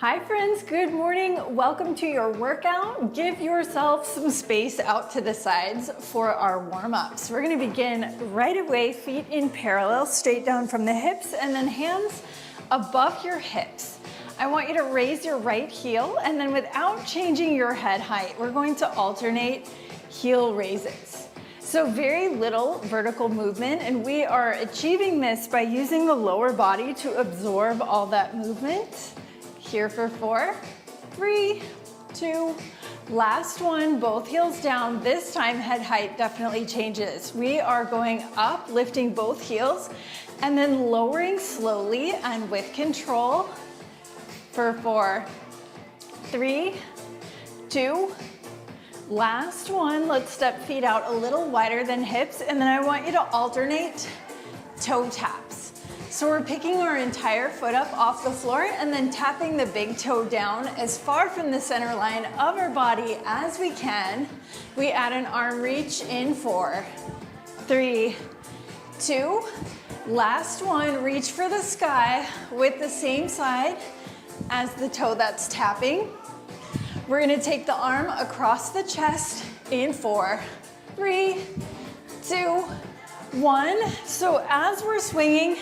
Hi friends, good morning. Welcome to your workout. Give yourself some space out to the sides for our warm-ups. We're gonna begin right away, feet in parallel, straight down from the hips, and then hands above your hips. I want you to raise your right heel, and then without changing your head height, we're going to alternate heel raises. So very little vertical movement, and we are achieving this by using the lower body to absorb all that movement. Here for 4, 3, 2, last one, both heels down. This time head height definitely changes. We are going up, lifting both heels, and then lowering slowly and with control for 4, 3, 2, last one. Let's step feet out a little wider than hips, and then I want you to alternate toe taps. So we're picking our entire foot up off the floor and then tapping the big toe down as far from the center line of our body as we can. We add an arm reach in 4, 3, 2, last one, reach for the sky with the same side as the toe that's tapping. We're gonna take the arm across the chest in 4, 3, 2, 1. So as we're swinging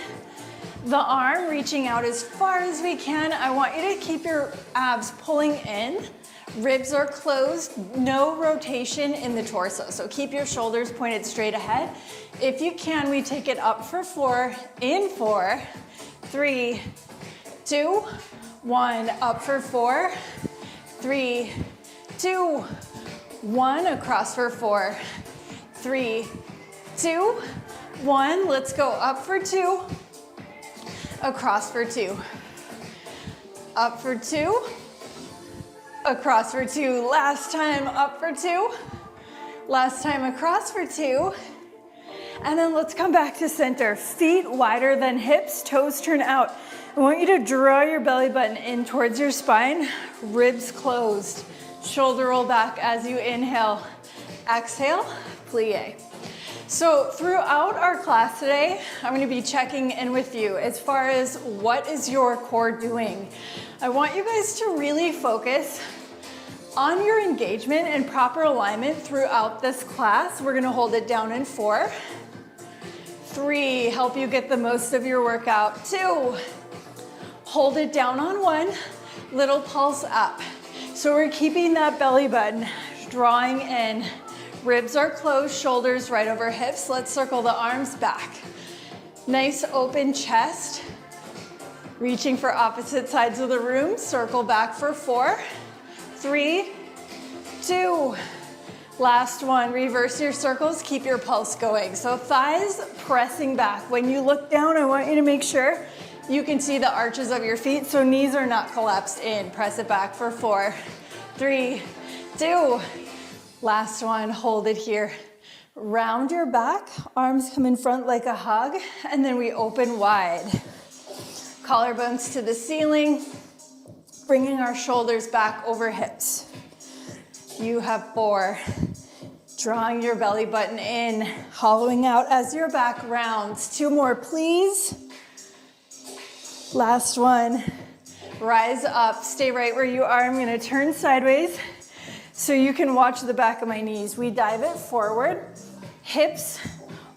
the arm, reaching out as far as we can, I want you to keep your abs pulling in. Ribs are closed, no rotation in the torso. So keep your shoulders pointed straight ahead. If you can, we take it up for 4, in 4, 3, 2, 1, up for 4, 3, 2, 1, across for 4, 3, 2, 1. Let's go up for 2, across for 2, up for 2, across for 2. Last time, up for 2, last time across for 2. And then let's come back to center. Feet wider than hips, toes turn out. I want you to draw your belly button in towards your spine, ribs closed, shoulder roll back as you inhale. Exhale, plie. So throughout our class today, I'm going to be checking in with you as far as what is your core doing. I want you guys to really focus on your engagement and proper alignment throughout this class. We're going to hold it down in 4, 3, help you get the most of your workout. 2, hold it down on 1, little pulse up. So we're keeping that belly button, drawing in. Ribs are closed, shoulders right over hips. Let's circle the arms back. Nice open chest. Reaching for opposite sides of the room. Circle back for 4, 3, 2. Last one, reverse your circles, keep your pulse going. So thighs pressing back. When you look down, I want you to make sure you can see the arches of your feet so knees are not collapsed in. Press it back for 4, 3, 2. Last one, hold it here. Round your back, arms come in front like a hug, and then we open wide. Collarbones to the ceiling, bringing our shoulders back over hips. You have 4. Drawing your belly button in, hollowing out as your back rounds. 2 more, please. Last one. Rise up, stay right where you are. I'm gonna turn sideways so you can watch the back of my knees. We dive it forward, hips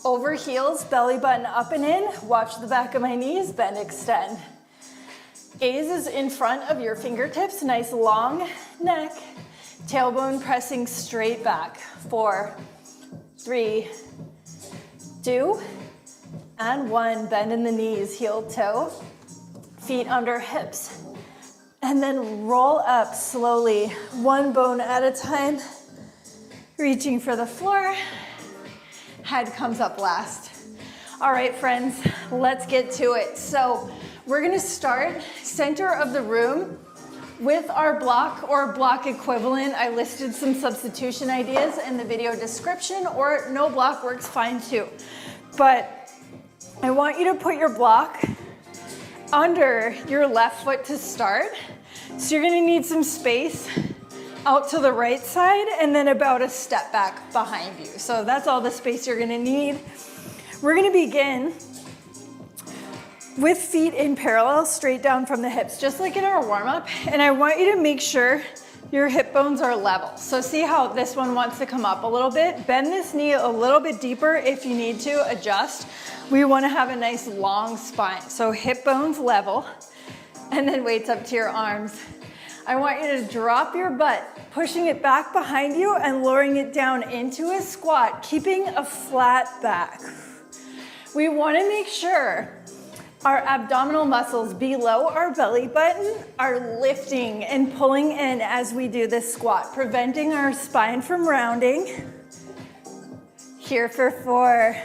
over heels, belly button up and in. Watch the back of my knees, bend, extend. Gaze is in front of your fingertips, nice long neck. Tailbone pressing straight back. 4, 3, 2, and 1. Bend in the knees, heel toe, feet under hips. And then roll up slowly, 1 bone at a time, reaching for the floor. Head comes up last. All right, friends, let's get to it. So we're gonna start center of the room with our block or block equivalent. I listed some substitution ideas in the video description, or no block works fine too. But I want you to put your block under your left foot to start. So you're gonna need some space out to the right side and then about a step back behind you. So that's all the space you're gonna need. We're gonna begin with feet in parallel, straight down from the hips, just like in our warm-up. And I want you to make sure your hip bones are level. So see how this one wants to come up a little bit? Bend this knee a little bit deeper if you need to adjust. We want to have a nice long spine. So hip bones level, and then weights up to your arms. I want you to drop your butt, pushing it back behind you and lowering it down into a squat, keeping a flat back. We want to make sure our abdominal muscles below our belly button are lifting and pulling in as we do this squat, preventing our spine from rounding. Here for 4,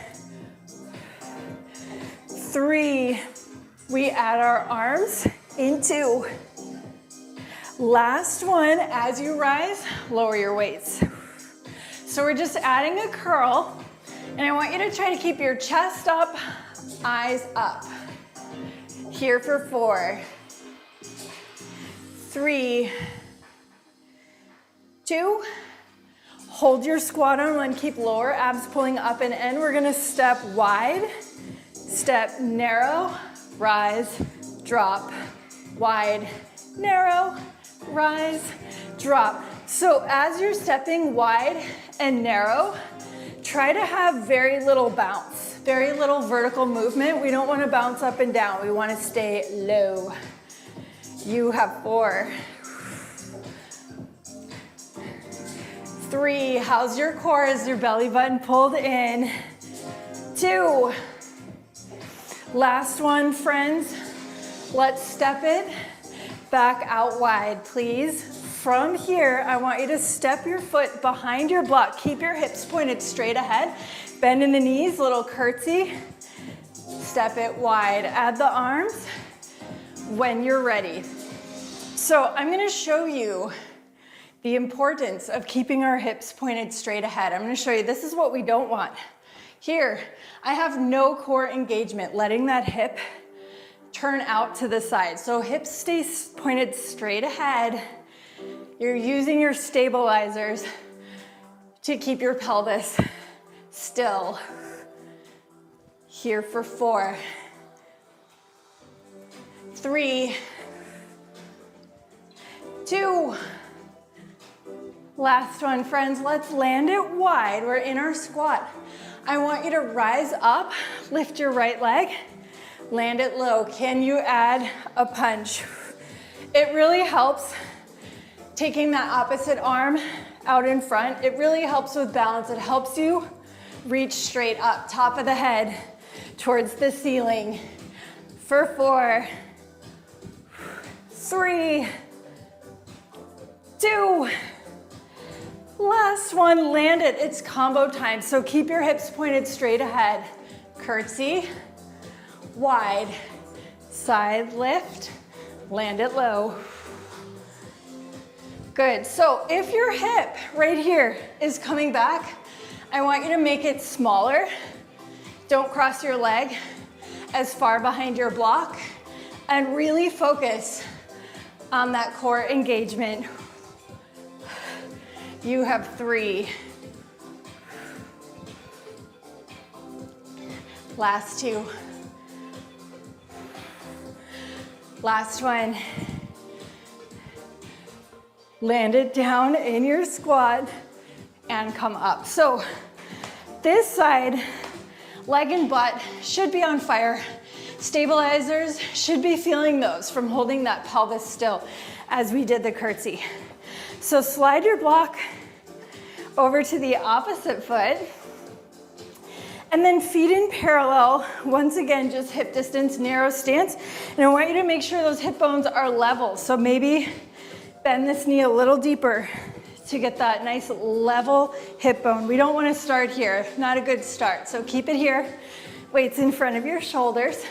3, we add our arms into. Last one, as you rise, lower your weights. So we're just adding a curl, and I want you to try to keep your chest up, eyes up. Here for 4, 3, 2, hold your squat on 1, keep lower abs pulling up and in. We're gonna step wide, step narrow, rise, drop, wide, narrow, rise, drop. So as you're stepping wide and narrow, try to have very little bounce, very little vertical movement. We don't want to bounce up and down. We want to stay low. You have 4, 3, how's your core? Is your belly button pulled in? 2, last one, friends. Let's step it back out wide, please. From here, I want you to step your foot behind your block. Keep your hips pointed straight ahead. Bend in the knees, little curtsy. Step it wide. Add the arms when you're ready. So I'm gonna show you the importance of keeping our hips pointed straight ahead. I'm gonna show you, this is what we don't want. Here, I have no core engagement, letting that hip turn out to the side. So hips stay pointed straight ahead. You're using your stabilizers to keep your pelvis still. Here for 4, 3, 2. Last one, friends. Let's land it wide. We're in our squat. I want you to rise up, lift your right leg, land it low. Can you add a punch? It really helps taking that opposite arm out in front. It really helps with balance. It helps you reach straight up, top of the head, towards the ceiling. For 4, 3, 2, last one, land it. It's combo time. So keep your hips pointed straight ahead. Curtsy, wide, side lift, land it low. Good, so if your hip right here is coming back, I want you to make it smaller. Don't cross your leg as far behind your block and really focus on that core engagement. You have 3. Last 2. Last one. Land it down in your squat and come up. So this side, leg and butt should be on fire. Stabilizers should be feeling those from holding that pelvis still as we did the curtsy. So slide your block over to the opposite foot. And then feet in parallel. Once again, just hip distance, narrow stance. And I want you to make sure those hip bones are level. So maybe bend this knee a little deeper to get that nice level hip bone. We don't want to start here. Not a good start. So keep it here. Weights in front of your shoulders.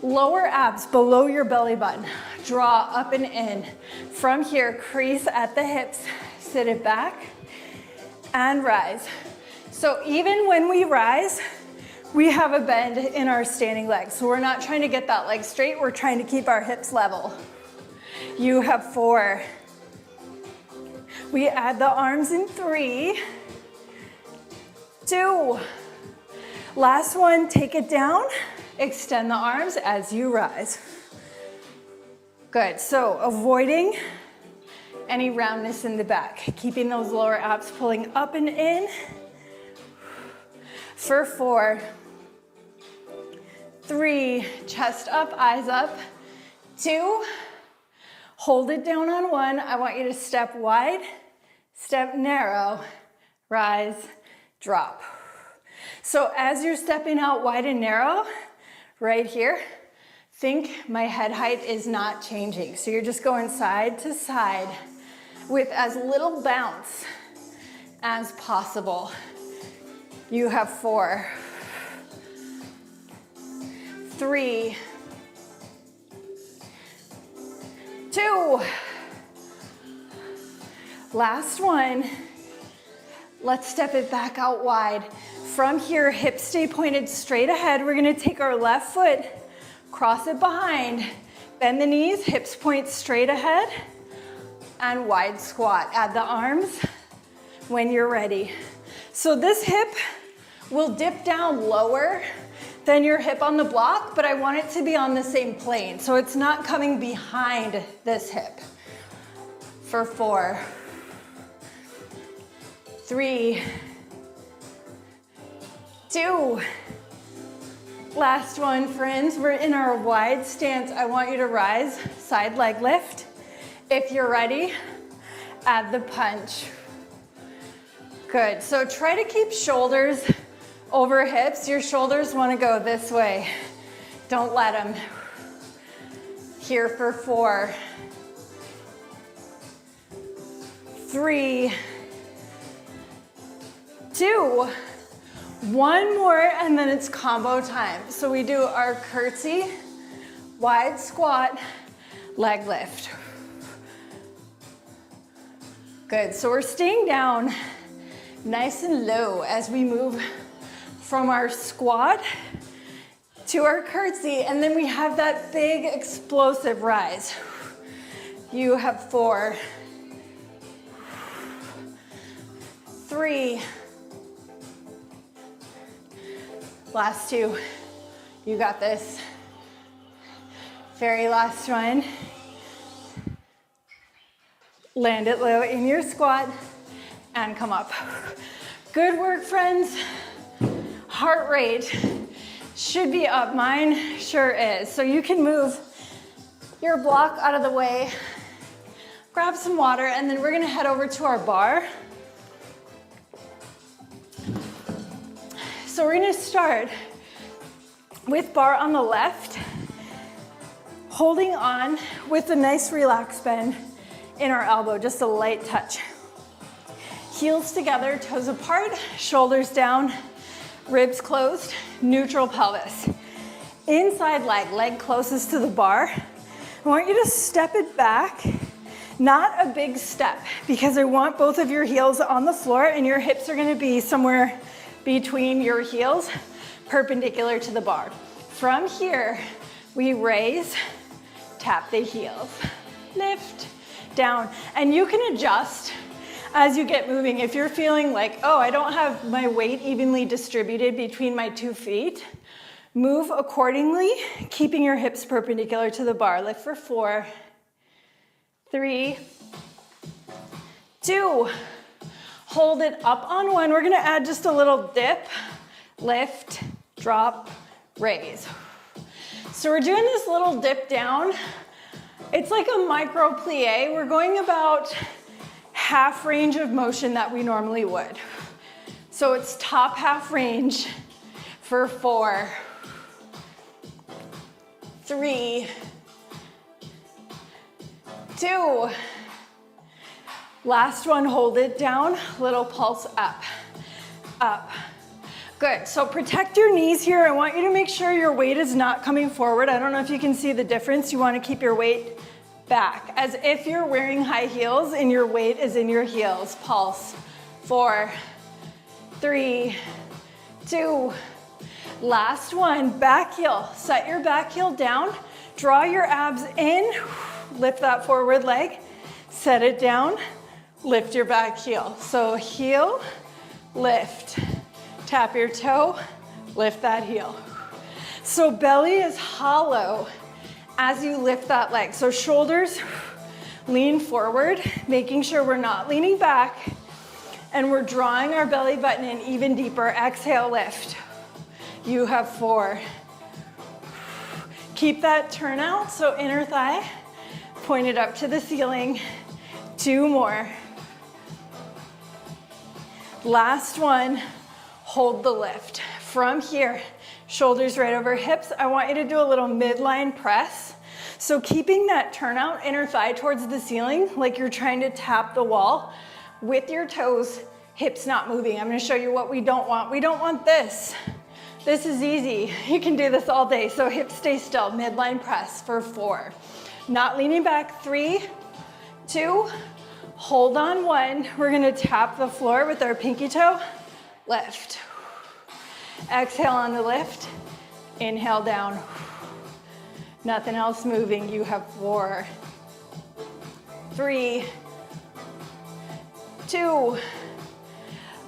Lower abs below your belly button. Draw up and in. From here, crease at the hips. Sit it back and rise. So even when we rise, we have a bend in our standing leg. So we're not trying to get that leg straight. We're trying to keep our hips level. You have 4. We add the arms in 3, 2. Last one, take it down Extend the arms as you rise. Good, so avoiding any roundness in the back, keeping those lower abs pulling up and in. For 4, 3, chest up, eyes up. 2, hold it down on 1. I want you to step wide, step narrow, rise, drop. So as you're stepping out wide and narrow, right here, think my head height is not changing. So you're just going side to side with as little bounce as possible. You have 4, 3, 2. Last one. Let's step it back out wide. From here, hips stay pointed straight ahead. We're gonna take our left foot, cross it behind, bend the knees, hips point straight ahead, and wide squat. Add the arms when you're ready. So this hip will dip down lower than your hip on the block, but I want it to be on the same plane. So it's not coming behind this hip. For 4, 3, 2. Last one, friends. We're in our wide stance. I want you to rise, side leg lift. If you're ready, add the punch. Good, so try to keep shoulders over hips. Your shoulders wanna go this way. Don't let them. Here for 4, 3, 2. One more, and then it's combo time. So we do our curtsy, wide squat, leg lift. Good, so we're staying down nice and low as we move from our squat to our curtsy, and then we have that big explosive rise. You have 4, 3, last 2, you got this. Very last one. Land it low in your squat and come up. Good work, friends. Heart rate should be up. Mine sure is. So you can move your block out of the way, grab some water, and then we're gonna head over to our bar. So we're gonna start with bar on the left, holding on with a nice relaxed bend in our elbow, just a light touch. Heels together, toes apart, shoulders down, ribs closed, neutral pelvis. Inside leg, leg closest to the bar. I want you to step it back, not a big step, because I want both of your heels on the floor and your hips are gonna be somewhere between your heels, perpendicular to the bar. From here, we raise, tap the heels, lift, down. And you can adjust as you get moving. If you're feeling like, oh, I don't have my weight evenly distributed between my 2 feet, move accordingly, keeping your hips perpendicular to the bar. Lift for 4, 3, 2. Hold it up on 1. We're gonna add just a little dip, lift, drop, raise. So we're doing this little dip down. It's like a micro plie. We're going about half range of motion that we normally would. So it's top half range for 4, 3, 2. Last one, hold it down, little pulse up, up. Good, so protect your knees here. I want you to make sure your weight is not coming forward. I don't know if you can see the difference. You want to keep your weight back, as if you're wearing high heels and your weight is in your heels. Pulse, 4, 3, 2. Last one, back heel. Set your back heel down, draw your abs in, lift that forward leg, set it down, lift your back heel. So heel, lift, tap your toe, lift that heel. So belly is hollow as you lift that leg. So shoulders lean forward, making sure we're not leaning back, and we're drawing our belly button in even deeper. Exhale, lift. You have 4. Keep that turnout, so inner thigh pointed up to the ceiling. 2 more. Last one, hold the lift. From here, shoulders right over hips. I want you to do a little midline press. So keeping that turnout, inner thigh towards the ceiling, like you're trying to tap the wall with your toes, hips not moving. I'm gonna show you what we don't want. We don't want this. This is easy. You can do this all day. So hips stay still, midline press for 4. Not leaning back, 3, 2, hold on 1. We're gonna tap the floor with our pinky toe, lift. Exhale on the lift, inhale down. Nothing else moving, you have 4, 3, 2.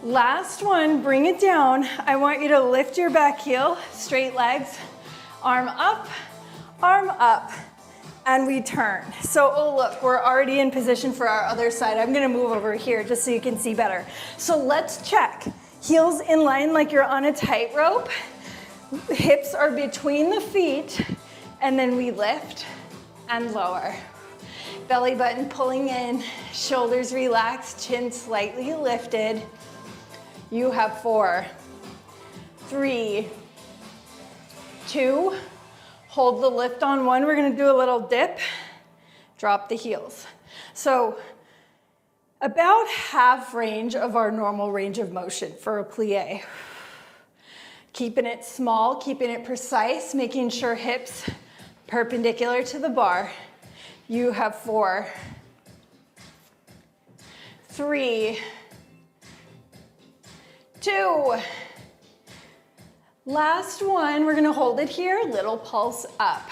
Last one, bring it down. I want you to lift your back heel, straight legs, arm up, and we turn. So, oh look, we're already in position for our other side. I'm gonna move over here just so you can see better. So let's check. Heels in line like you're on a tightrope. Hips are between the feet, and then we lift and lower. Belly button pulling in, shoulders relaxed, chin slightly lifted. You have 4, 3, 2, hold the lift on 1. We're gonna do a little dip, drop the heels. So about half range of our normal range of motion for a plie. Keeping it small, keeping it precise, making sure hips perpendicular to the bar. You have 4, 3, 2. Last one, we're gonna hold it here, little pulse up.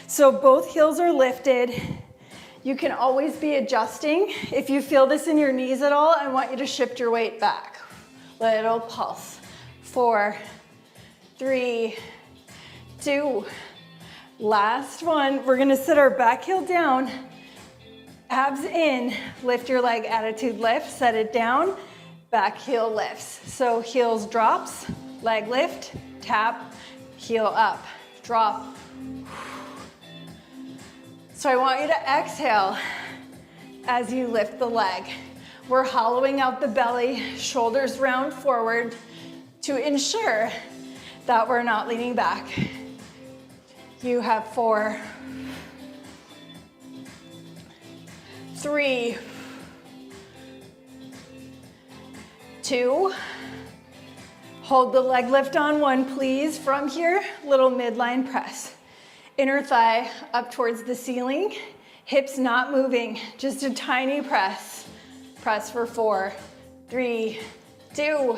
So both heels are lifted. You can always be adjusting. If you feel this in your knees at all, I want you to shift your weight back. Little pulse. 4, 3, 2. Last one, we're gonna sit our back heel down, abs in, lift your leg, attitude lift, set it down, back heel lifts. So heels drops, leg lift, tap, heel up, drop. So I want you to exhale as you lift the leg. We're hollowing out the belly, shoulders round forward to ensure that we're not leaning back. You have 4, 3, 2. Hold the leg lift on 1, please. From here, little midline press. Inner thigh up towards the ceiling, hips not moving, just a tiny press. Press for 4, 3, 2.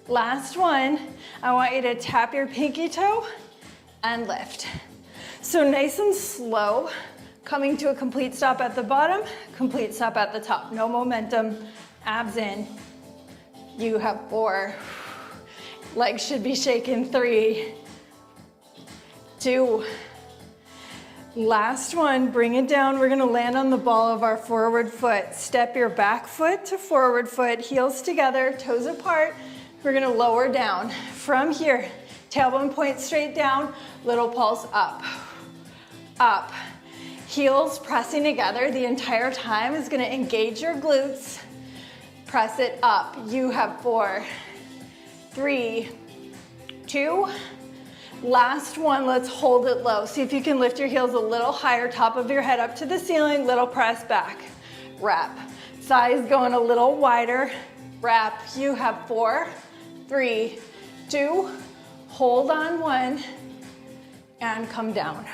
Last one, I want you to tap your pinky toe and lift. So nice and slow, coming to a complete stop at the bottom, complete stop at the top. No momentum, abs in. You have 4. Legs should be shaken. 3, 2. Last one, bring it down. We're gonna land on the ball of our forward foot. Step your back foot to forward foot, heels together, toes apart. We're gonna lower down. From here, tailbone point straight down, little pulse up, up. Heels pressing together the entire time is gonna engage your glutes. Press it up. You have 4, 3, 2. Last one, let's hold it low. See if you can lift your heels a little higher, top of your head up to the ceiling, little press back. Wrap. Thighs going a little wider. Wrap. You have 4, 3, 2. Hold on 1 and come down.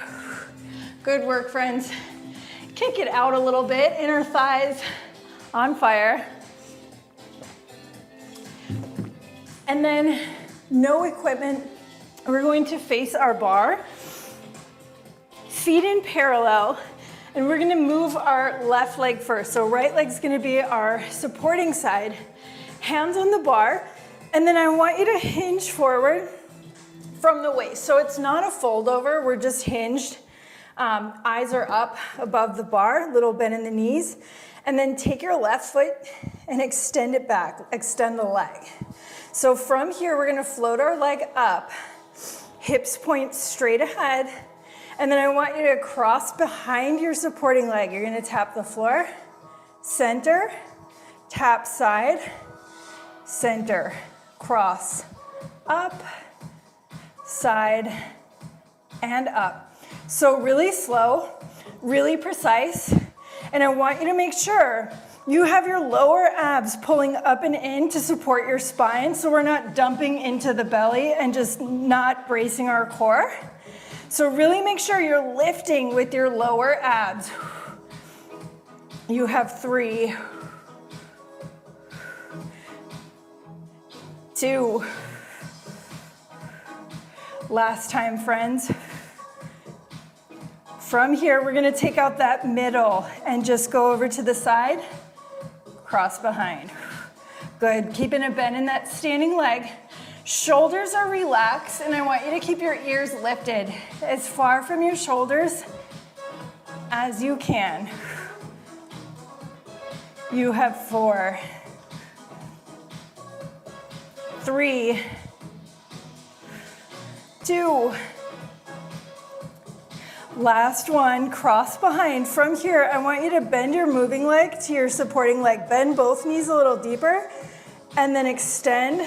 Good work, friends. Kick it out a little bit. Inner thighs on fire. And then no equipment. We're going to face our bar, feet in parallel, and we're gonna move our left leg first. So right leg's gonna be our supporting side, hands on the bar, and then I want you to hinge forward, from the waist. So it's not a fold over, we're just hinged. Eyes are up above the bar, little bend in the knees. And then take your left foot and extend it back, extend the leg. So from here, we're gonna float our leg up, hips point straight ahead, and then I want you to cross behind your supporting leg. You're gonna tap the floor, center, tap side, center, cross, up, side, and up. So really slow, really precise, and I want you to make sure you have your lower abs pulling up and in to support your spine, so we're not dumping into the belly and just not bracing our core. So really make sure you're lifting with your lower abs. You have 3, 2. Last time, friends. From here, we're gonna take out that middle and just go over to the side, cross behind. Good, keeping a bend in that standing leg. Shoulders are relaxed, and I want you to keep your ears lifted as far from your shoulders as you can. You have 4, 3, 2, last one, cross behind. From here, I want you to bend your moving leg to your supporting leg. Bend both knees a little deeper, and then extend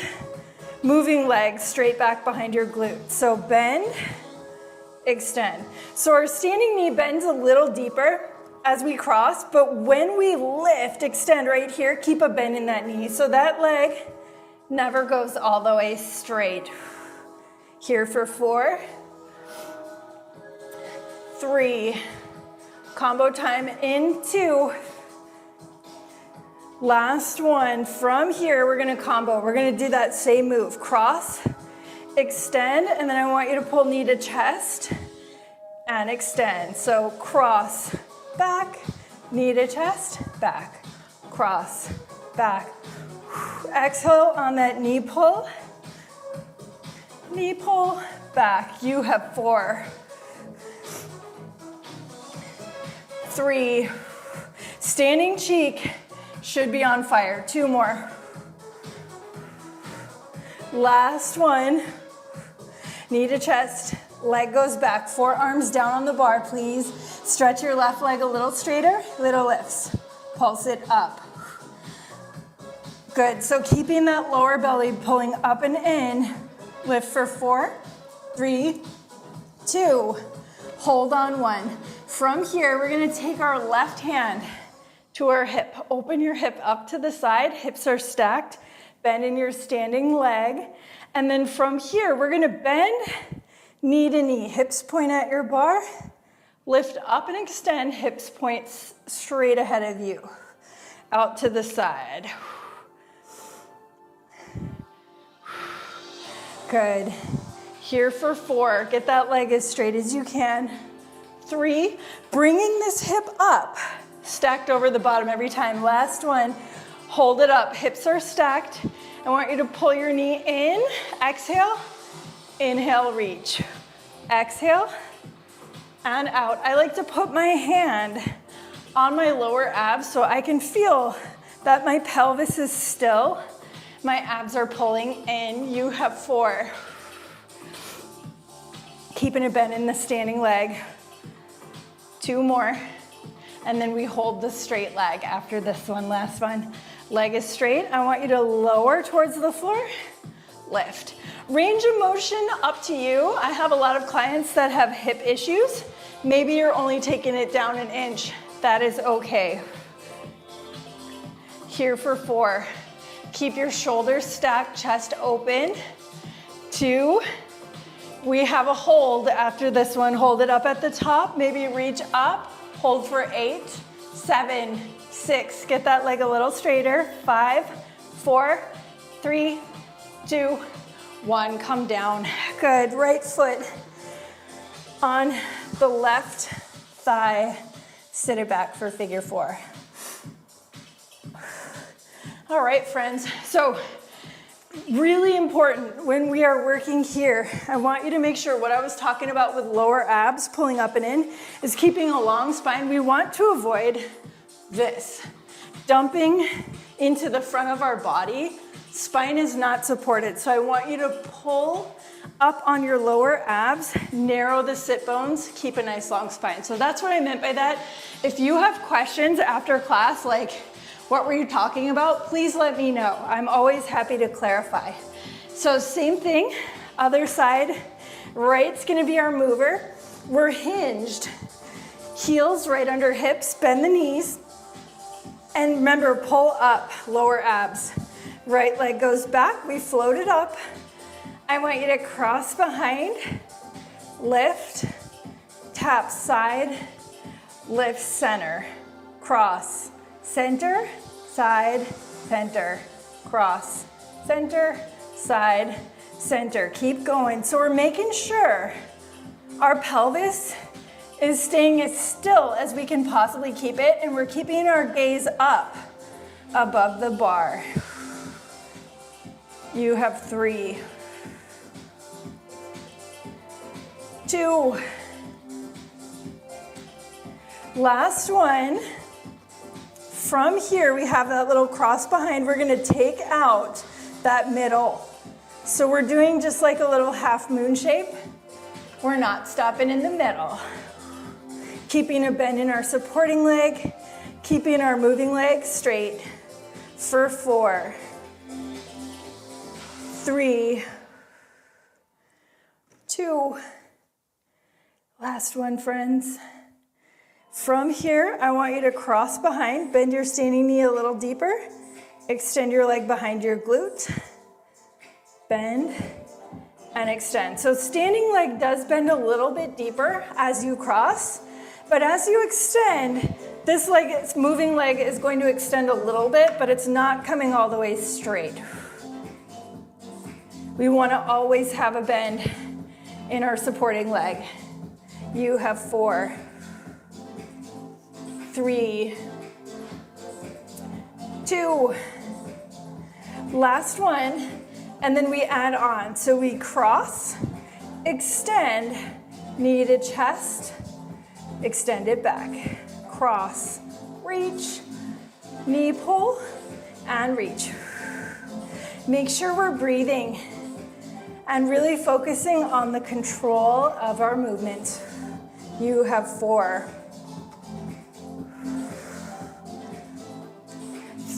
moving leg straight back behind your glute. So bend, extend. So our standing knee bends a little deeper as we cross, but when we lift, extend right here, keep a bend in that knee. So that leg never goes all the way straight. Here for 4, 3, combo time in 2, last one. From here, we're gonna combo. We're gonna do that same move, cross, extend, and then I want you to pull knee to chest and extend. So cross, back, knee to chest, back, cross, back. Exhale on that knee pull, back. You have 4, 3, standing cheek should be on fire. 2 more. Last one, knee to chest, leg goes back, forearms down on the bar, please. Stretch your left leg a little straighter, little lifts. Pulse it up. Good, so keeping that lower belly pulling up and in. Lift for 4, 3, 2, hold on 1. From here, we're gonna take our left hand to our hip. Open your hip up to the side, hips are stacked, bend in your standing leg. And then from here, we're gonna bend knee to knee, hips point at your bar, lift up and extend, hips point straight ahead of you, out to the side. Good. Here for 4, get that leg as straight as you can. 3, bringing this hip up, stacked over the bottom every time. Last one, hold it up, hips are stacked. I want you to pull your knee in, exhale, inhale, reach. Exhale, and out. I like to put my hand on my lower abs so I can feel that my pelvis is still. My abs are pulling in. You have 4. Keeping a bend in the standing leg. 2 more. And then we hold the straight leg after this one, last one. Leg is straight. I want you to lower towards the floor, lift. Range of motion, up to you. I have a lot of clients that have hip issues. Maybe you're only taking it down an inch. That is okay. Here for 4. Keep your shoulders stacked, chest open. 2. We have a hold after this one. Hold it up at the top, maybe reach up, hold for 8, 7, 6. Get that leg a little straighter. 5, 4, 3, 2, 1. Come down. Good. Right foot on the left thigh. Sit it back for figure 4. All right, friends. So Really important when we are working here, I want you to make sure what I was talking about with lower abs, pulling up and in, is keeping a long spine. We want to avoid this, dumping into the front of our body. Spine is not supported, so I want you to pull up on your lower abs, narrow the sit bones, keep a nice long spine. So that's what I meant by that. If you have questions after class, like, what were you talking about? Please let me know. I'm always happy to clarify. So same thing, other side. Right's gonna be our mover. We're hinged. Heels right under hips, bend the knees. And remember, pull up, lower abs. Right leg goes back, we float it up. I want you to cross behind, lift, tap side, lift center, cross, center, side, center, cross, center, side, center. Keep going. So we're making sure our pelvis is staying as still as we can possibly keep it, and we're keeping our gaze up above the bar. You have 3, 2, last one. From here, we have that little cross behind. We're gonna take out that middle. So we're doing just like a little half moon shape. We're not stopping in the middle. Keeping a bend in our supporting leg, keeping our moving leg straight for 4, 3, 2, last one, friends. From here, I want you to cross behind, bend your standing knee a little deeper, extend your leg behind your glute, bend and extend. So standing leg does bend a little bit deeper as you cross, but as you extend, this leg, its moving leg is going to extend a little bit, but it's not coming all the way straight. We want to always have a bend in our supporting leg. You have 4, 3, 2, last one, and then we add on. So we cross, extend, knee to chest, extend it back, cross, reach, knee pull, and reach. Make sure we're breathing and really focusing on the control of our movement. You have 4,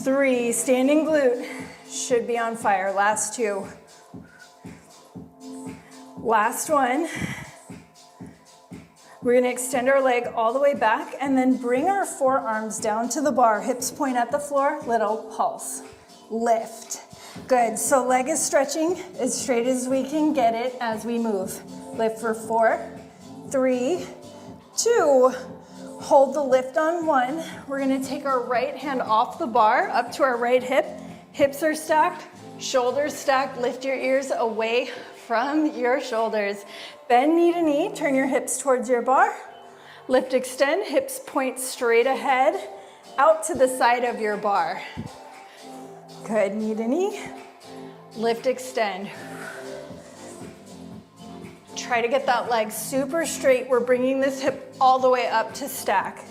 3, standing glute should be on fire. Last 2. Last one. We're gonna extend our leg all the way back and then bring our forearms down to the bar. Hips point at the floor, little pulse. Lift. Good, so leg is stretching as straight as we can get it as we move. Lift for 4, 3, 2, hold the lift on 1. We're gonna take our right hand off the bar up to our right hip. Hips are stacked, shoulders stacked. Lift your ears away from your shoulders. Bend knee to knee, turn your hips towards your bar. Lift, extend, hips point straight ahead, out to the side of your bar. Good, knee to knee. Lift, extend. Try to get that leg super straight. We're bringing this hip all the way up to stack.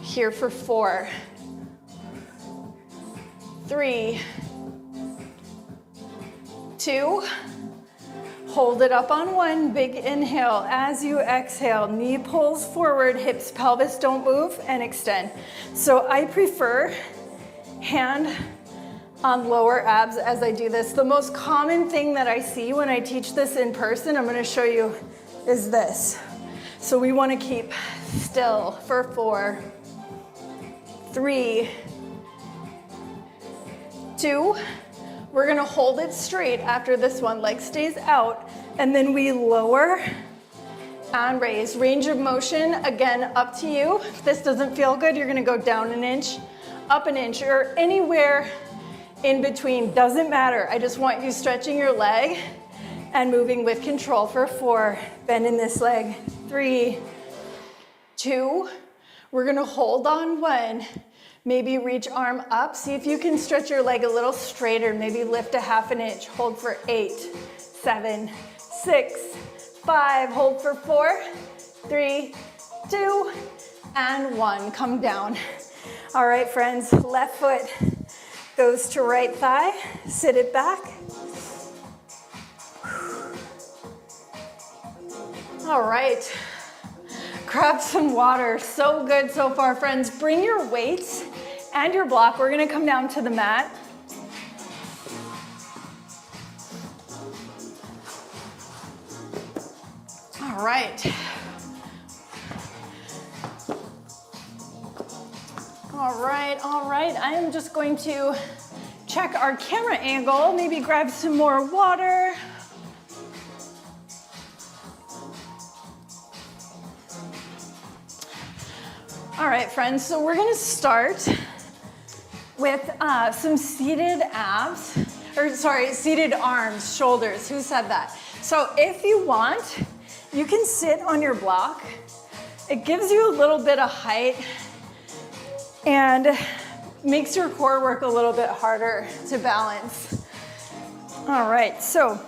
Here for 4, 3, 2, hold it up on 1, big inhale. As you exhale, knee pulls forward, hips, pelvis don't move, and extend. So I prefer hand on lower abs as I do this. The most common thing that I see when I teach this in person, I'm gonna show you, is this. So we wanna keep still for 4, 3, 2, we're gonna hold it straight after this one, leg stays out, and then we lower and raise. Range of motion, again, up to you. If this doesn't feel good, you're gonna go down an inch, up an inch, or anywhere in between, doesn't matter. I just want you stretching your leg and moving with control for 4, bend in this leg, 3, 2, we're gonna hold on 1, Maybe reach arm up. See if you can stretch your leg a little straighter. Maybe lift a half an inch. Hold for 8, 7, 6, 5. Hold for 4, 3, 2, and 1. Come down. All right, friends, left foot goes to right thigh. Sit it back. All right. Grab some water. So good so far, friends. Bring your weights and your block. We're gonna come down to the mat. All right. All right. I am just going to check our camera angle, maybe grab some more water. All right, friends, so we're gonna start with some seated abs, seated arms, shoulders. Who said that? So if you want, you can sit on your block. It gives you a little bit of height and makes your core work a little bit harder to balance. All right, so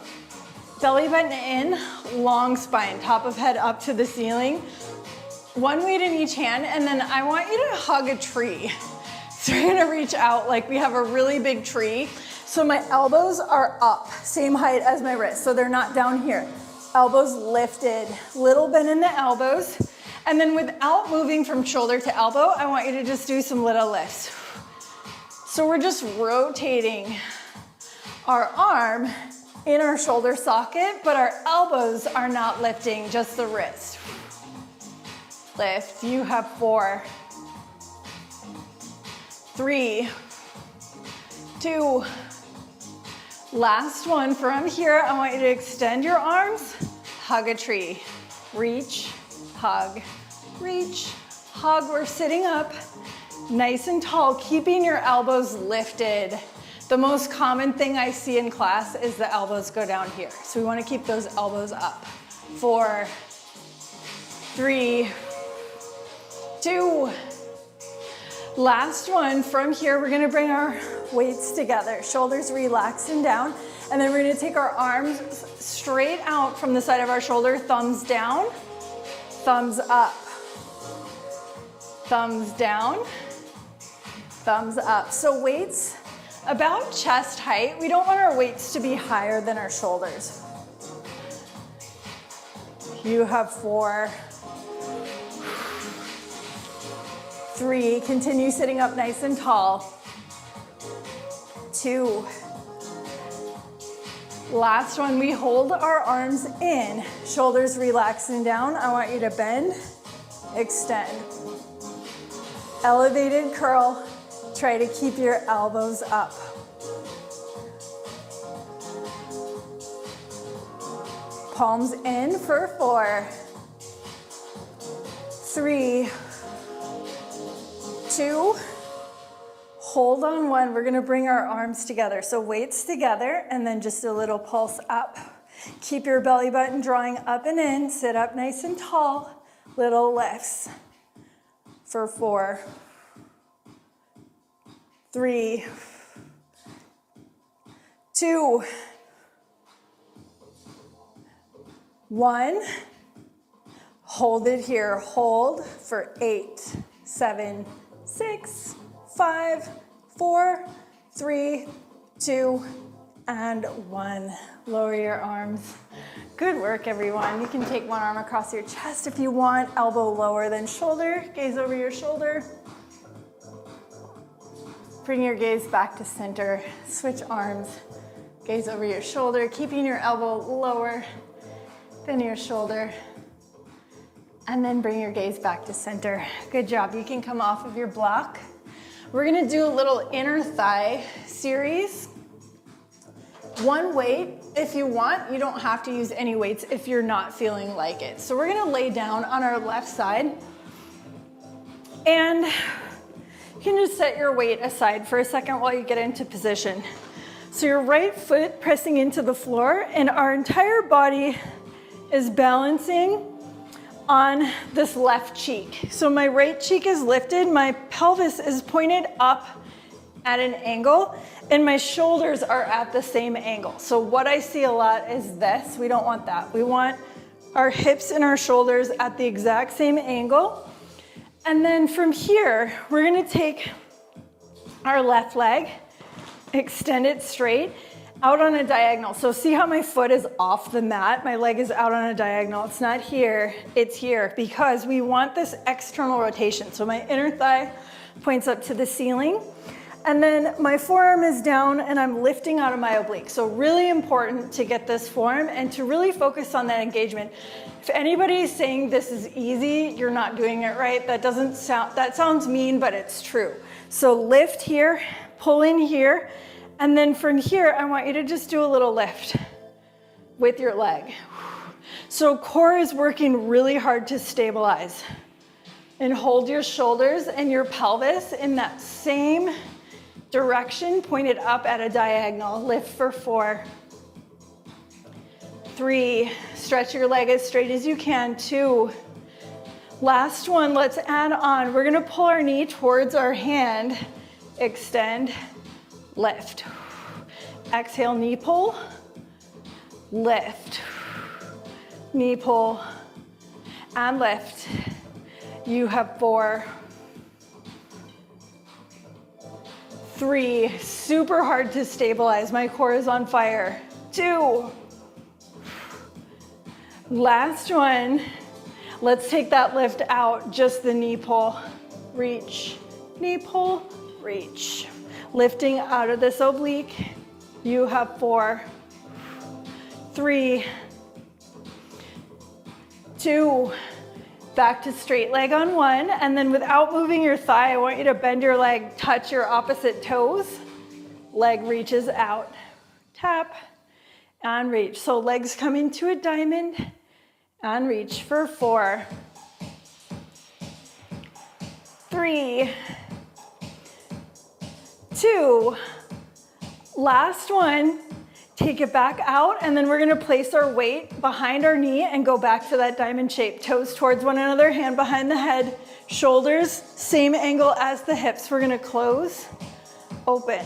belly button in, long spine, top of head up to the ceiling. One weight in each hand, and then I want you to hug a tree. So you're gonna reach out like we have a really big tree. So my elbows are up, same height as my wrist, so they're not down here. Elbows lifted, little bend in the elbows. And then without moving from shoulder to elbow, I want you to just do some little lifts. So we're just rotating our arm in our shoulder socket, but our elbows are not lifting, just the wrist. Lift. You have 4, 3, 2. Last one. From here, I want you to extend your arms, hug a tree. Reach, hug, reach, hug. We're sitting up nice and tall, keeping your elbows lifted. The most common thing I see in class is the elbows go down here. So we want to keep those elbows up. 4, 3, 2. Last one. From here, we're gonna bring our weights together, shoulders relaxed and down, and then we're gonna take our arms straight out from the side of our shoulder, thumbs down, thumbs up, thumbs down, thumbs up. So weights about chest height. We don't want our weights to be higher than our shoulders. You have 4, 3, continue sitting up nice and tall. 2. Last one, we hold our arms in, shoulders relaxed and down. I want you to bend, extend. Elevated curl, try to keep your elbows up. Palms in for 4, 3, 2, hold on 1. We're gonna bring our arms together. So weights together and then just a little pulse up. Keep your belly button drawing up and in. Sit up nice and tall. Little lifts for 4, 3, 2, 1. Hold it here. Hold for 8, 7, 6, 5, 4, 3, 2, and 1. Lower your arms. Good work, everyone. You can take one arm across your chest if you want, elbow lower than shoulder, gaze over your shoulder. Bring your gaze back to center. Switch arms, gaze over your shoulder, keeping your elbow lower than your shoulder. And then bring your gaze back to center. Good job. You can come off of your block. We're gonna do a little inner thigh series. One weight if you want. You don't have to use any weights if you're not feeling like it. So we're gonna lay down on our left side. And you can just set your weight aside for a second while you get into position. So your right foot pressing into the floor and our entire body is balancing on this left cheek. So my right cheek is lifted, my pelvis is pointed up at an angle, and my shoulders are at the same angle. So what I see a lot is this. We don't want that. We want our hips and our shoulders at the exact same angle. And then from here, we're gonna take our left leg, extend it straight, out on a diagonal. So see how my foot is off the mat? My leg is out on a diagonal. It's not here, it's here, because we want this external rotation. So my inner thigh points up to the ceiling, and then my forearm is down and I'm lifting out of my oblique. So really important to get this form and to really focus on that engagement. If anybody is saying this is easy, you're not doing it right. That sounds mean, but it's true. So lift here, pull in here, and then from here, I want you to just do a little lift with your leg. So core is working really hard to stabilize. And hold your shoulders and your pelvis in that same direction, pointed up at a diagonal. Lift for 4, 3, stretch your leg as straight as you can, 2. Last one, let's add on. We're gonna pull our knee towards our hand, extend, lift. Exhale, knee pull, lift. Knee pull, and lift. You have 4, 3, super hard to stabilize. My core is on fire. 2. Last one. Let's take that lift out, just the knee pull, reach, knee pull, reach. Lifting out of this oblique. You have 4, 3, 2, back to straight leg on 1, and then without moving your thigh, I want you to bend your leg, touch your opposite toes, leg reaches out, tap, and reach. So legs come into a diamond, and reach for 4, 3, 2, last one. Take it back out, and then we're gonna place our weight behind our knee and go back to that diamond shape. Toes towards one another, hand behind the head, shoulders, same angle as the hips. We're gonna close, open.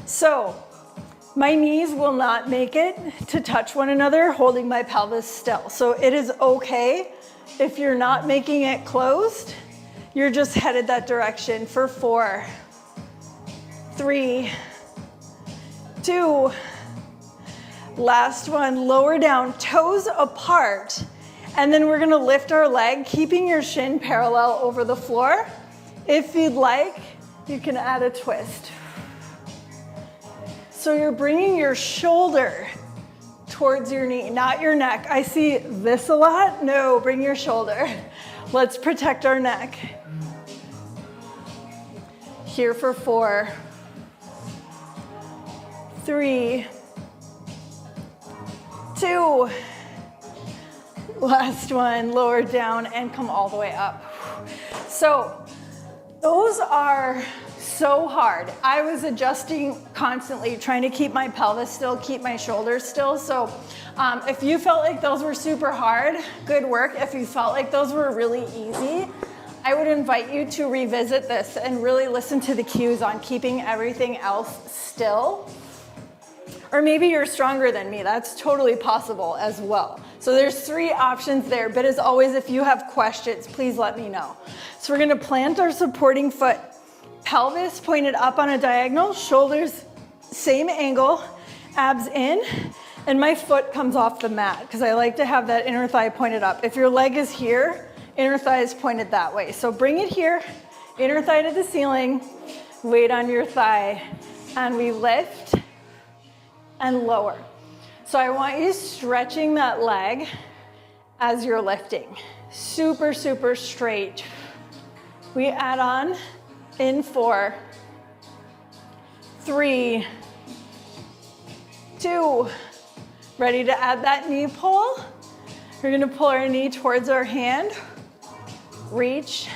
So, my knees will not make it to touch one another, holding my pelvis still. So it is okay if you're not making it closed, you're just headed that direction for 4, 3, 2, last one, lower down, toes apart. And then we're gonna lift our leg, keeping your shin parallel over the floor. If you'd like, you can add a twist. So you're bringing your shoulder towards your knee, not your neck. I see this a lot. No, bring your shoulder. Let's protect our neck. Here for 4, 3, 2, last one, lower down and come all the way up. So those are so hard. I was adjusting constantly, trying to keep my pelvis still, keep my shoulders still. So if you felt like those were super hard, good work. If you felt like those were really easy, I would invite you to revisit this and really listen to the cues on keeping everything else still. Or maybe you're stronger than me. That's totally possible as well. So there's 3 options there, but as always, if you have questions, please let me know. So we're gonna plant our supporting foot, pelvis pointed up on a diagonal, shoulders same angle, abs in, and my foot comes off the mat because I like to have that inner thigh pointed up. If your leg is here, inner thigh is pointed that way. So bring it here, inner thigh to the ceiling, weight on your thigh, and we lift and lower. So I want you stretching that leg as you're lifting. Super, super straight. We add on in 4, 3, 2. Ready to add that knee pull? We're gonna pull our knee towards our hand. Reach,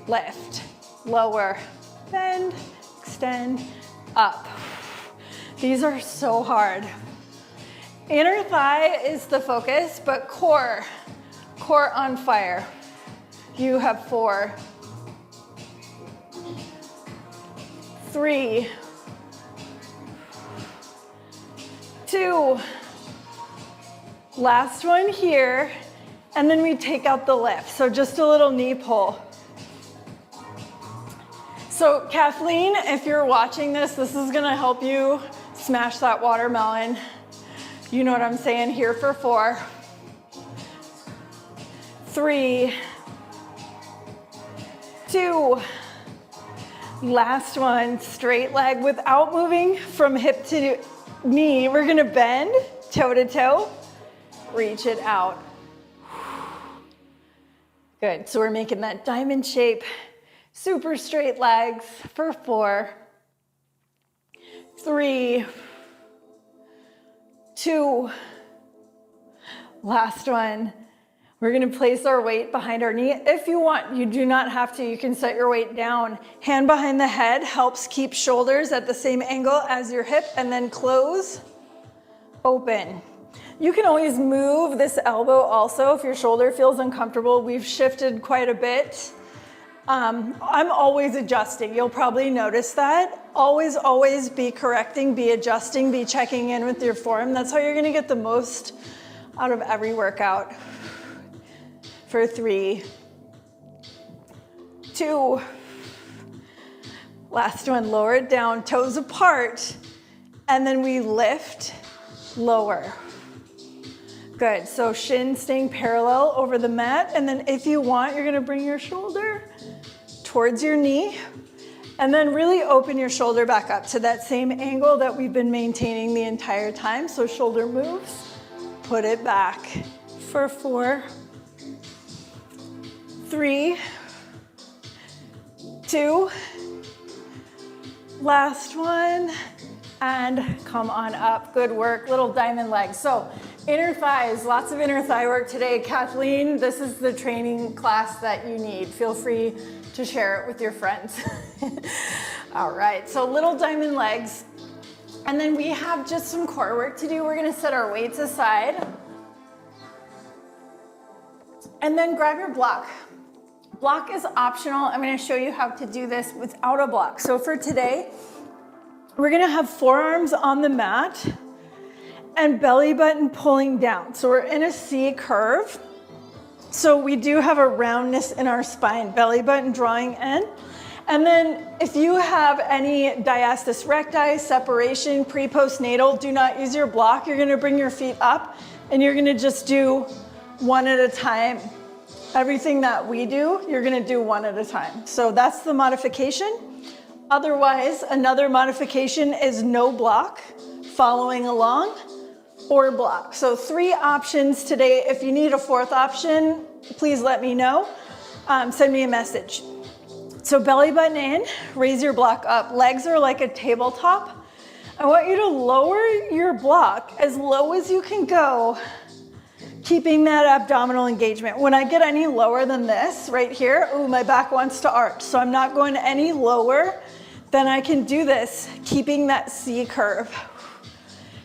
lift, lower, bend, extend, up. These are so hard. Inner thigh is the focus, but core on fire. You have 4, 3, 2, last one here, and then we take out the lift. So just a little knee pull. So Kathleen, if you're watching this, this is gonna help you smash that watermelon. You know what I'm saying here for 4, 3, 2, last one, straight leg without moving from hip to knee. We're gonna bend toe to toe, reach it out. Good, so we're making that diamond shape, super straight legs for 4, 3, 2, last one. We're gonna place our weight behind our knee. If you want, you do not have to, you can set your weight down. Hand behind the head helps keep shoulders at the same angle as your hip, and then close, open. You can always move this elbow also if your shoulder feels uncomfortable. We've shifted quite a bit. I'm always adjusting. You'll probably notice that. Always be correcting, be adjusting, be checking in with your form. That's how you're gonna get the most out of every workout. For 3, 2, last one, lower it down, toes apart, and then we lift, lower. Good, so shin staying parallel over the mat, and then if you want, you're gonna bring your shoulder towards your knee, and then really open your shoulder back up to that same angle that we've been maintaining the entire time. So shoulder moves, put it back for 4, 3, 2, last one, and come on up. Good work, little diamond legs. So inner thighs, lots of inner thigh work today. Kathleen, this is the training class that you need. Feel free to share it with your friends. All right, so little diamond legs. And then we have just some core work to do. We're gonna set our weights aside. And then grab your block. Block is optional. I'm gonna show you how to do this without a block. So for today, we're gonna have forearms on the mat and belly button pulling down. So we're in a C curve. So we do have a roundness in our spine, belly button drawing in. And then if you have any diastasis recti, separation, pre-postnatal, do not use your block. You're gonna bring your feet up and you're gonna just do one at a time. Everything that we do, you're gonna do one at a time. So that's the modification. Otherwise, another modification is no block, following along, or block. So 3 options today. If you need a 4th option, please let me know. Send me a message. So belly button in, raise your block up. Legs are like a tabletop. I want you to lower your block as low as you can go, keeping that abdominal engagement. When I get any lower than this right here, ooh, my back wants to arch. So I'm not going any lower than I can do this, keeping that C curve.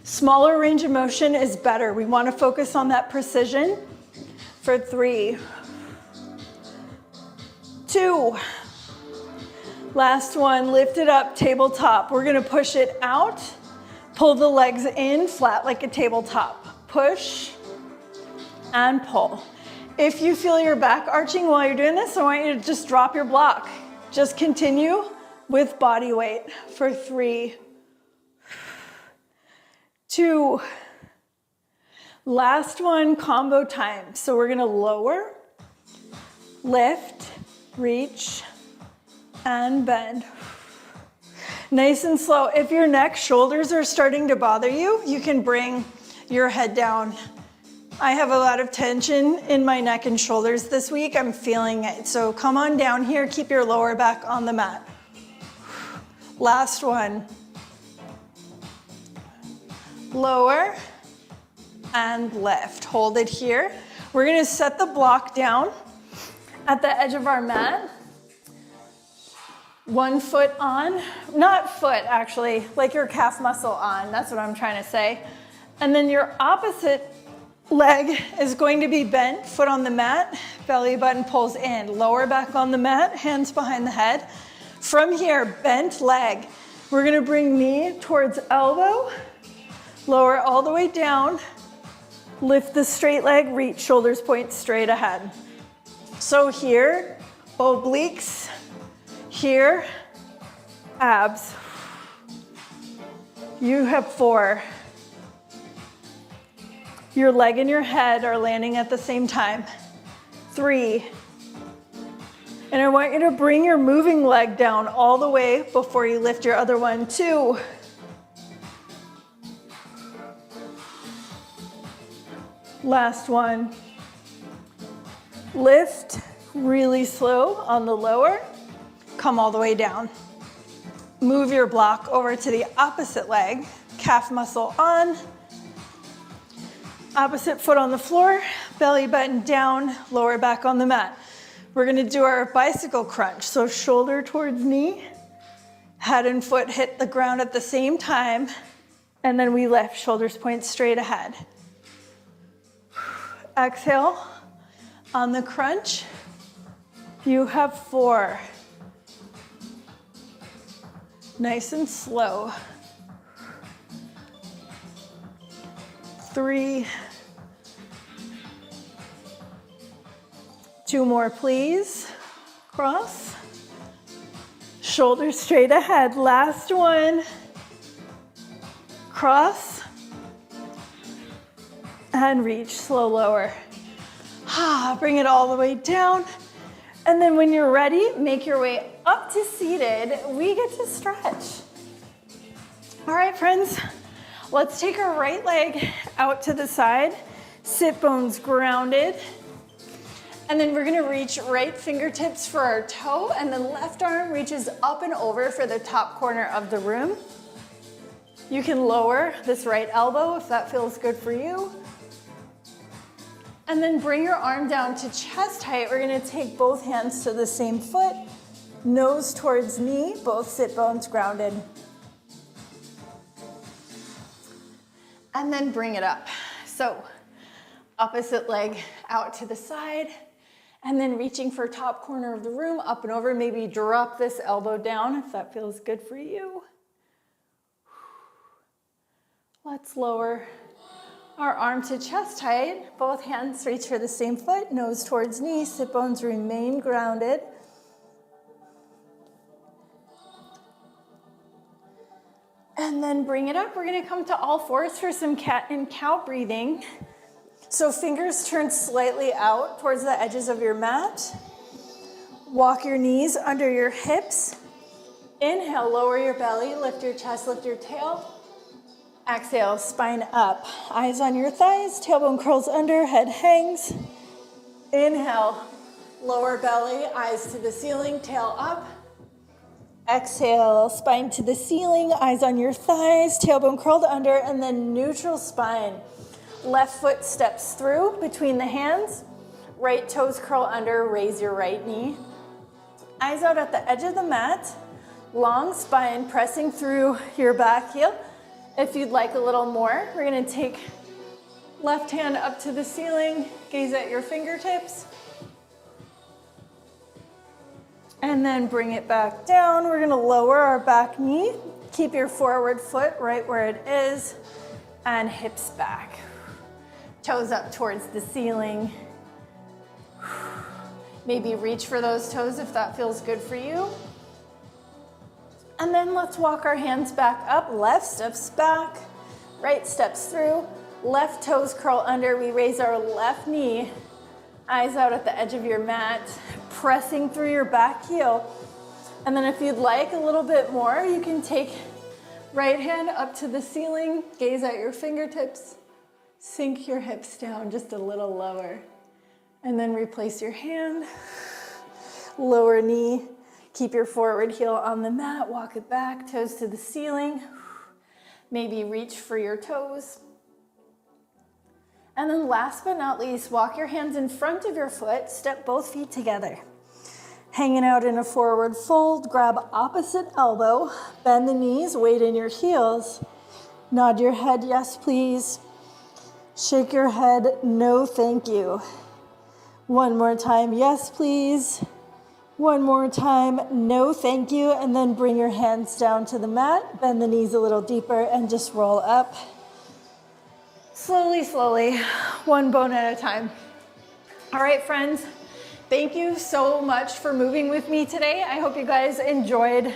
Smaller range of motion is better. We want to focus on that precision for 3, 2, last one, lift it up, tabletop. We're gonna push it out, pull the legs in, flat like a tabletop. Push and pull. If you feel your back arching while you're doing this, I want you to just drop your block. Just continue with body weight for 3, 2, last one, combo time. So we're gonna lower, lift, reach, and bend. Nice and slow. If your neck, shoulders are starting to bother you, you can bring your head down. I have a lot of tension in my neck and shoulders this week. I'm feeling it. So come on down here, keep your lower back on the mat. Last one. Lower and lift. Hold it here. We're gonna set the block down at the edge of our mat. 1 foot on, not foot actually, like your calf muscle on, that's what I'm trying to say. And then your opposite Leg is going to be bent, foot on the mat, belly button pulls in, lower back on the mat, hands behind the head. From here, bent leg. We're gonna bring knee towards elbow, lower all the way down, lift the straight leg, reach shoulders point straight ahead. So here, obliques, here, abs. You have 4. Your leg and your head are landing at the same time. 3. And I want you to bring your moving leg down all the way before you lift your other one. 2. Last one. Lift really slow on the lower. Come all the way down. Move your block over to the opposite leg. Calf muscle on. Opposite foot on the floor, belly button down, lower back on the mat. We're gonna do our bicycle crunch. So shoulder towards knee, head and foot hit the ground at the same time, and then we lift, shoulders point straight ahead. Exhale on the crunch. You have 4. Nice and slow. 3. 2 more, please. Cross. Shoulders straight ahead. Last one. Cross. And reach, slow lower. Bring it all the way down. And then when you're ready, make your way up to seated. We get to stretch. All right, friends. Let's take our right leg out to the side, sit bones grounded, and then we're gonna reach right fingertips for our toe, and then left arm reaches up and over for the top corner of the room. You can lower this right elbow if that feels good for you. And then bring your arm down to chest height. We're gonna take both hands to the same foot, nose towards knee, both sit bones grounded. And then bring it up. So opposite leg out to the side, and then reaching for top corner of the room, up and over. Maybe drop this elbow down if that feels good for you. Let's lower our arm to chest height. Both hands reach for the same foot, nose towards knee, sit bones remain grounded. And then bring it up. We're gonna come to all fours for some cat and cow breathing. So fingers turn slightly out towards the edges of your mat. Walk your knees under your hips. Inhale, lower your belly, lift your chest, lift your tail. Exhale, spine up. Eyes on your thighs, tailbone curls under, head hangs. Inhale, lower belly, eyes to the ceiling, tail up. Exhale, spine to the ceiling, eyes on your thighs, tailbone curled under, and then neutral spine. Left foot steps through between the hands, right toes curl under, raise your right knee. Eyes out at the edge of the mat, long spine pressing through your back heel. If you'd like a little more, we're gonna take left hand up to the ceiling, gaze at your fingertips. And then bring it back down. We're gonna lower our back knee. Keep your forward foot right where it is, and hips back. Toes up towards the ceiling. Maybe reach for those toes if that feels good for you. And then let's walk our hands back up. Left steps back, right steps through. Left toes curl under. We raise our left knee. Eyes out at the edge of your mat, pressing through your back heel. And then if you'd like a little bit more, you can take right hand up to the ceiling, gaze at your fingertips, sink your hips down just a little lower. And then replace your hand, lower knee, keep your forward heel on the mat, walk it back, toes to the ceiling. Maybe reach for your toes. And then last but not least, walk your hands in front of your foot, step both feet together. Hanging out in a forward fold, grab opposite elbow, bend the knees, weight in your heels. Nod your head, yes please. Shake your head, no thank you. One more time, yes please. One more time, no thank you. And then bring your hands down to the mat, bend the knees a little deeper and just roll up. Slowly, slowly, one bone at a time. All right, friends, thank you so much for moving with me today. I hope you guys enjoyed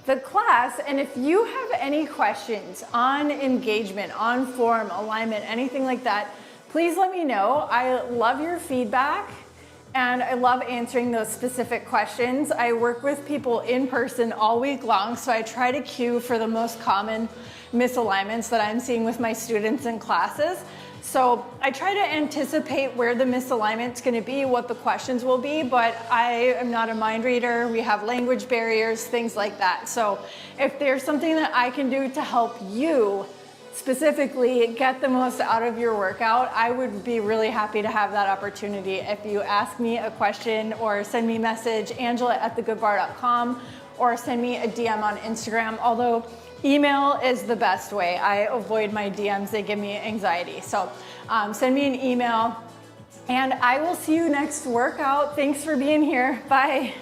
the class. And if you have any questions on engagement, on form, alignment, anything like that, please let me know. I love your feedback and I love answering those specific questions. I work with people in person all week long, so I try to cue for the most common misalignments that I'm seeing with my students in classes. So I try to anticipate where the misalignment's gonna be, what the questions will be, but I am not a mind reader. We have language barriers, things like that. So if there's something that I can do to help you specifically get the most out of your workout, I would be really happy to have that opportunity. If you ask me a question or send me a message, angela@thegoodbarre.com, or send me a DM on Instagram, although email is the best way. I avoid my DMs, they give me anxiety. So send me an email and I will see you next workout. Thanks for being here, bye.